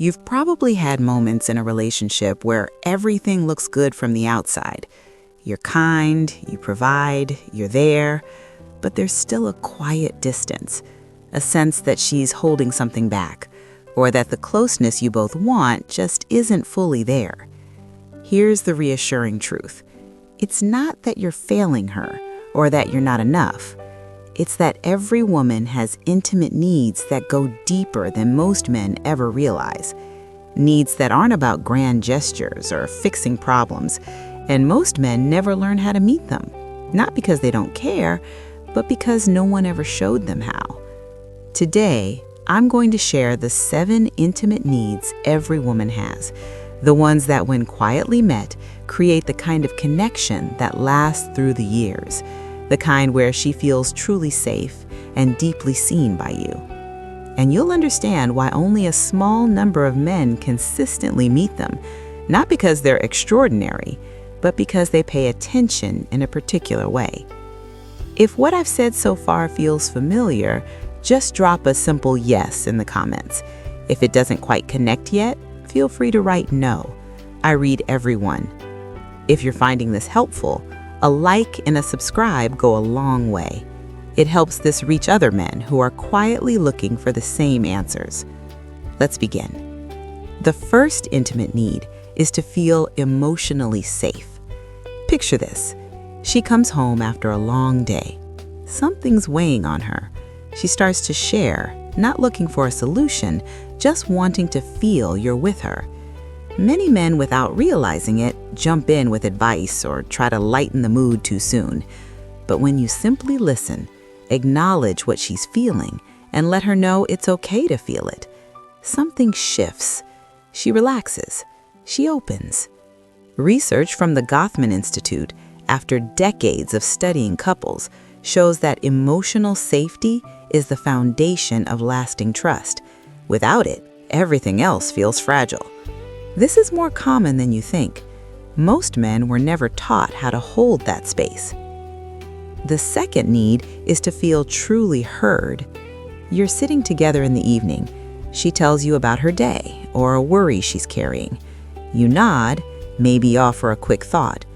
You've probably had moments in a relationship where everything looks good from the outside. You're kind, you provide, you're there, but there's still a quiet distance, a sense that she's holding something back, or that the closeness you both want just isn't fully there. Here's the reassuring truth. It's not that you're failing her or that you're not enough. It's that every woman has intimate needs that go deeper than most men ever realize. Needs that aren't about grand gestures or fixing problems, and most men never learn how to meet them. Not because they don't care, but because no one ever showed them how. Today, I'm going to share the 7 intimate needs every woman has. The ones that, when quietly met, create the kind of connection that lasts through the years. The kind where she feels truly safe and deeply seen by you. And you'll understand why only a small number of men consistently meet them, not because they're extraordinary, but because they pay attention in a particular way. If what I've said so far feels familiar, just drop a simple yes in the comments. If it doesn't quite connect yet, feel free to write no. I read every one. If you're finding this helpful, a like and a subscribe go a long way. It helps this reach other men who are quietly looking for the same answers. Let's begin. The first intimate need is to feel emotionally safe. Picture this. She comes home after a long day. Something's weighing on her. She starts to share, not looking for a solution, just wanting to feel you're with her. Many men, without realizing it, jump in with advice or try to lighten the mood too soon. But when you simply listen, acknowledge what she's feeling, and let her know it's okay to feel it, something shifts. She relaxes. She opens. Research from the Gothman Institute, after decades of studying couples, shows that emotional safety is the foundation of lasting trust. Without it, everything else feels fragile. This is more common than you think. Most men were never taught how to hold that space. The second need is to feel truly heard. You're sitting together in the evening. She tells you about her day or a worry she's carrying. You nod, maybe offer a quick thought,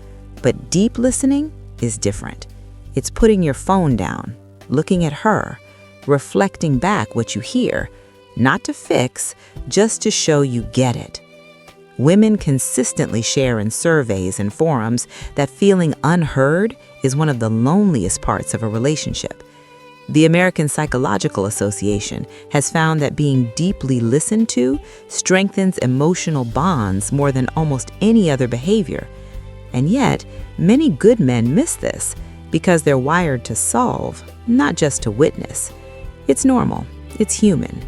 but deep listening is different. It's putting your phone down, looking at her, reflecting back what you hear, not to fix, just to show you get it. Women consistently share in surveys and forums that feeling unheard is one of the loneliest parts of a relationship. The American Psychological Association has found that being deeply listened to strengthens emotional bonds more than almost any other behavior. And yet, many good men miss this because they're wired to solve, not just to witness. It's normal. It's human.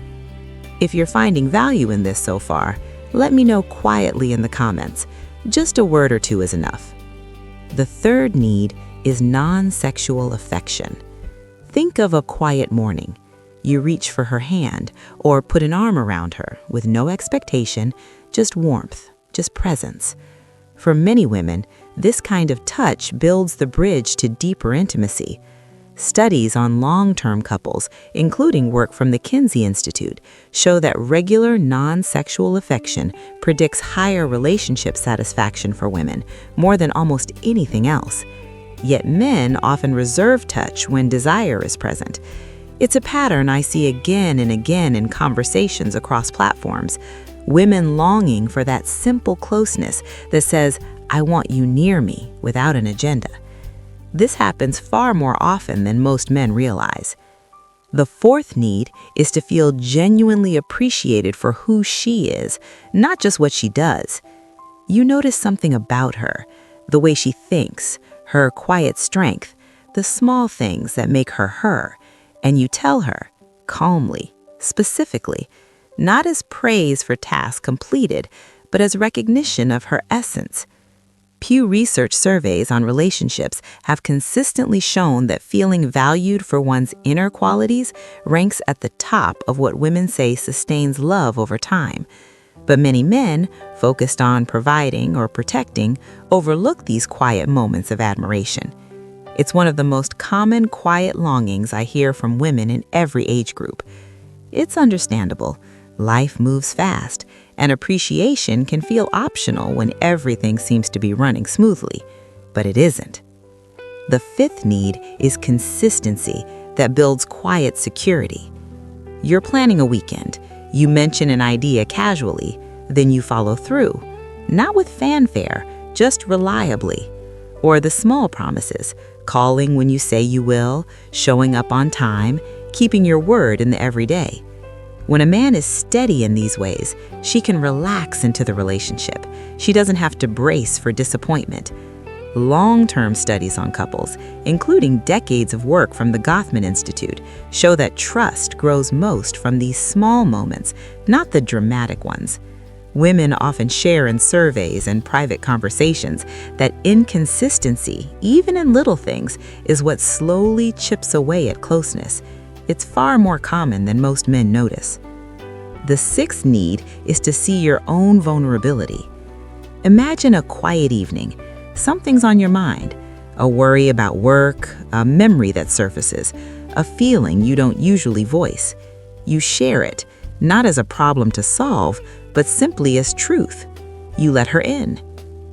If you're finding value in this so far, let me know quietly in the comments. Just a word or two is enough. The third need is non-sexual affection. Think of a quiet morning. You reach for her hand or put an arm around her with no expectation, just warmth, just presence. For many women, this kind of touch builds the bridge to deeper intimacy. Studies on long-term couples, including work from the Kinsey Institute, show that regular non-sexual affection predicts higher relationship satisfaction for women, more than almost anything else. Yet men often reserve touch when desire is present. It's a pattern I see again and again in conversations across platforms. Women longing for that simple closeness that says, "I want you near me," without an agenda. This happens far more often than most men realize. The fourth need is to feel genuinely appreciated for who she is, not just what she does. You notice something about her, the way she thinks, her quiet strength, the small things that make her her, and you tell her, calmly, specifically, not as praise for tasks completed, but as recognition of her essence. Pew Research surveys on relationships have consistently shown that feeling valued for one's inner qualities ranks at the top of what women say sustains love over time. But many men, focused on providing or protecting, overlook these quiet moments of admiration. It's one of the most common quiet longings I hear from women in every age group. It's understandable. Life moves fast, and appreciation can feel optional when everything seems to be running smoothly, but it isn't. The fifth need is consistency that builds quiet security. You're planning a weekend. You mention an idea casually, then you follow through, not with fanfare, just reliably. Or the small promises, calling when you say you will, showing up on time, keeping your word in the everyday. When a man is steady in these ways, she can relax into the relationship. She doesn't have to brace for disappointment. Long-term studies on couples, including decades of work from the Gothman Institute, show that trust grows most from these small moments, not the dramatic ones. Women often share in surveys and private conversations that inconsistency, even in little things, is what slowly chips away at closeness. It's far more common than most men notice. The sixth need is to see your own vulnerability. Imagine a quiet evening. Something's on your mind, a worry about work, a memory that surfaces, a feeling you don't usually voice. You share it, not as a problem to solve, but simply as truth. You let her in.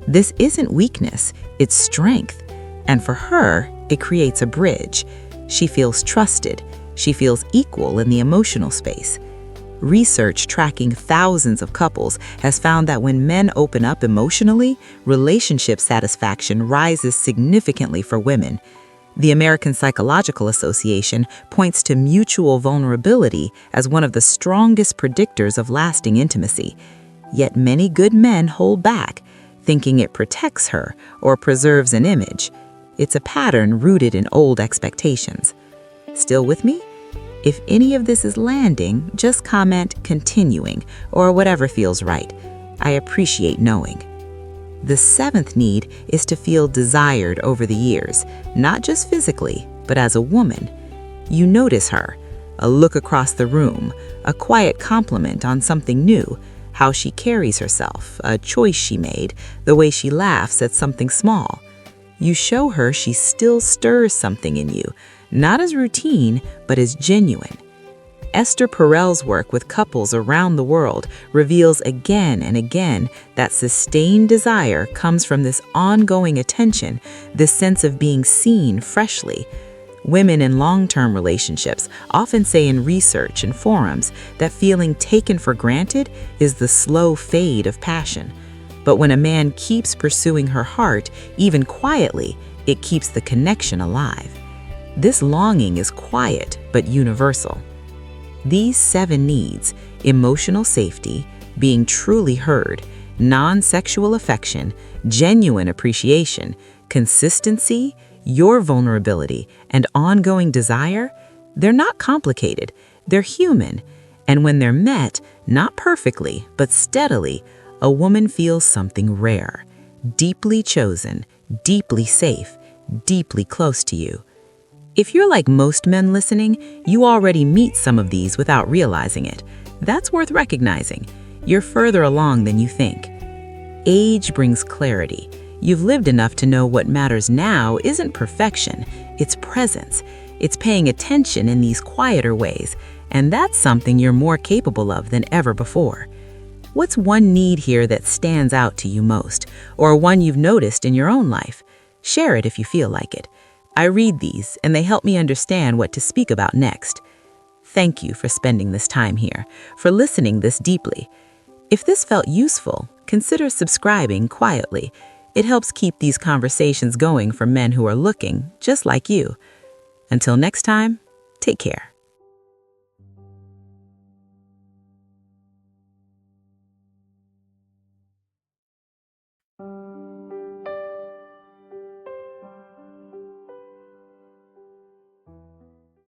This isn't weakness, it's strength. And for her, it creates a bridge. She feels trusted. She feels equal in the emotional space. Research tracking thousands of couples has found that when men open up emotionally, relationship satisfaction rises significantly for women. The American Psychological Association points to mutual vulnerability as one of the strongest predictors of lasting intimacy. Yet many good men hold back, thinking it protects her or preserves an image. It's a pattern rooted in old expectations. Still with me? If any of this is landing, just comment "continuing" or whatever feels right. I appreciate knowing. The seventh need is to feel desired over the years, not just physically, but as a woman. You notice her, a look across the room, a quiet compliment on something new, how she carries herself, a choice she made, the way she laughs at something small. You show her she still stirs something in you, not as routine, but as genuine. Esther Perel's work with couples around the world reveals again and again that sustained desire comes from this ongoing attention, this sense of being seen freshly. Women in long-term relationships often say in research and forums that feeling taken for granted is the slow fade of passion. But when a man keeps pursuing her heart, even quietly, it keeps the connection alive. This longing is quiet but universal. These 7 needs, emotional safety, being truly heard, non-sexual affection, genuine appreciation, consistency, your vulnerability, and ongoing desire, they're not complicated, they're human. And when they're met, not perfectly, but steadily, a woman feels something rare, deeply chosen, deeply safe, deeply close to you. If you're like most men listening, you already meet some of these without realizing it. That's worth recognizing. You're further along than you think. Age brings clarity. You've lived enough to know what matters now isn't perfection, it's presence. It's paying attention in these quieter ways, and that's something you're more capable of than ever before. What's one need here that stands out to you most, or one you've noticed in your own life? Share it if you feel like it. I read these, and they help me understand what to speak about next. Thank you for spending this time here, for listening this deeply. If this felt useful, consider subscribing quietly. It helps keep these conversations going for men who are looking just like you. Until next time, take care.